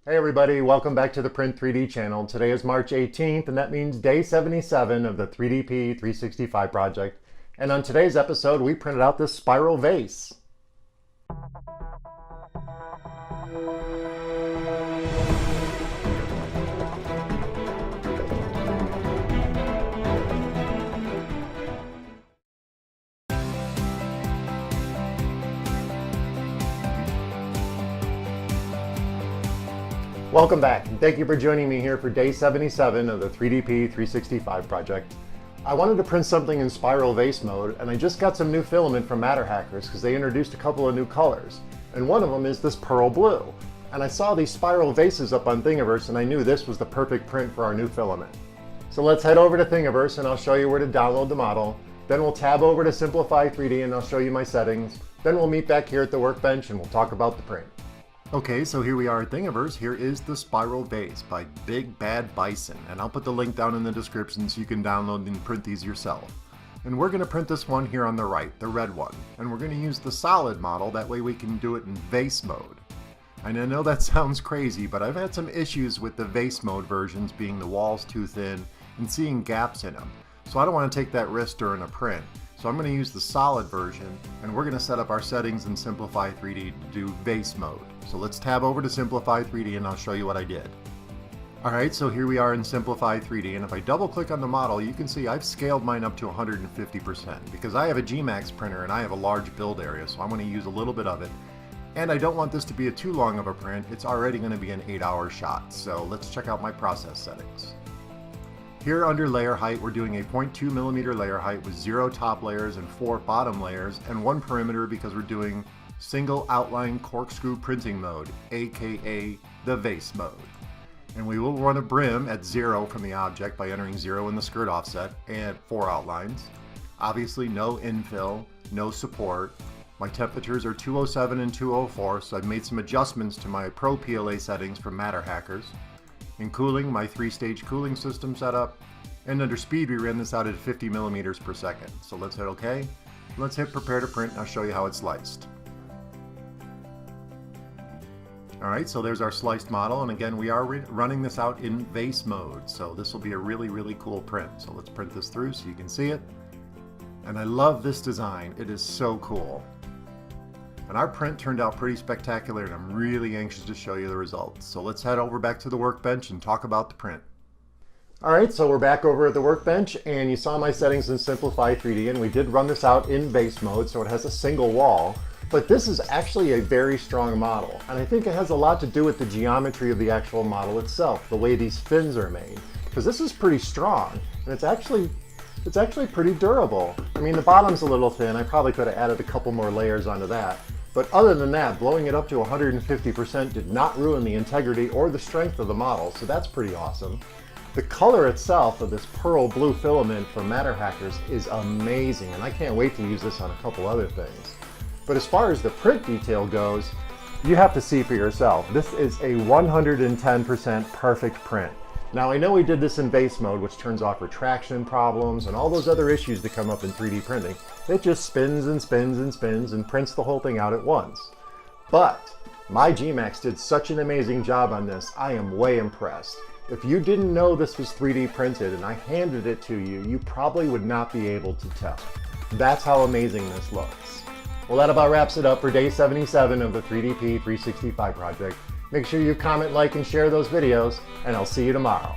Hey everybody, welcome back to the Print 3D channel. Today is March 18th and that means day 77 of the 3DP 365 project. And on today's episode we printed out this spiral vase. Welcome back, and thank you for joining me here for day 77 of the 3DP 365 project. I wanted to print something in spiral vase mode, and I just got some new filament from MatterHackers because they introduced a couple of new colors. And one of them is this pearl blue. And I saw these spiral vases up on Thingiverse, and I knew this was the perfect print for our new filament. So let's head over to Thingiverse, and I'll show you where to download the model. Then we'll tab over to Simplify 3D, and I'll show you my settings. Then we'll meet back here at the workbench, and we'll talk about the print. Okay, so here we are at Thingiverse. Here is the Spiral Vase by BigBadBison, and I'll put the link down in the description so you can download and print these yourself. And we're going to print this one here on the right, the red one, and we're going to use the solid model, that way we can do it in vase mode. And I know that sounds crazy, but I've had some issues with the vase mode versions being the walls too thin and seeing gaps in them. So I don't want to take that risk during a print. So I'm going to use the solid version, and we're going to set up our settings in Simplify 3D to do vase mode. So let's tab over to Simplify 3D and I'll show you what I did. Alright, so here we are in Simplify 3D, and if I double click on the model, you can see I've scaled mine up to 150% because I have a gMax printer and I have a large build area, so I'm going to use a little bit of it. And I don't want this to be too long of a print. It's already going to be an 8-hour shot, so let's check out my process settings. Here under layer height, we're doing a 0.2mm layer height with 0 top layers and 4 bottom layers and 1 perimeter because we're doing single outline corkscrew printing mode, aka the vase mode. And we will run a brim at 0 from the object by entering 0 in the skirt offset and 4 outlines. Obviously no infill, no support. My temperatures are 207 and 204, so I've made some adjustments to my PRO PLA settings from MatterHackers. In cooling, my 3-stage cooling system setup, and under speed we ran this out at 50 millimeters per second. So let's hit OK. Let's hit prepare to print and I'll show you how it's sliced. Alright, so there's our sliced model, and again we are running this out in vase mode, so this will be a really cool print. So let's print this through so you can see it. And I love this design, it is so cool. And our print turned out pretty spectacular, and I'm really anxious to show you the results. So let's head over back to the workbench and talk about the print. Alright, so we're back over at the workbench, and you saw my settings in Simplify 3D, and we did run this out in vase mode, so it has a single wall. But this is actually a very strong model, and I think it has a lot to do with the geometry of the actual model itself, the way these fins are made. Because this is pretty strong, and it's actually pretty durable. I mean, the bottom's a little thin. I probably could have added a couple more layers onto that. But other than that, blowing it up to 150% did not ruin the integrity or the strength of the model, so that's pretty awesome. The color itself of this pearl blue filament from MatterHackers is amazing, and I can't wait to use this on a couple other things. But as far as the print detail goes, you have to see for yourself. This is a 110% perfect print. Now I know we did this in vase mode, which turns off retraction problems and all those other issues that come up in 3D printing. It just spins and spins and spins and prints the whole thing out at once. But my gMax did such an amazing job on this, I am way impressed. If you didn't know this was 3D printed and I handed it to you, you probably would not be able to tell. That's how amazing this looks. Well, that about wraps it up for day 77 of the 3DP 365 project. Make sure you comment, like, and share those videos, and I'll see you tomorrow.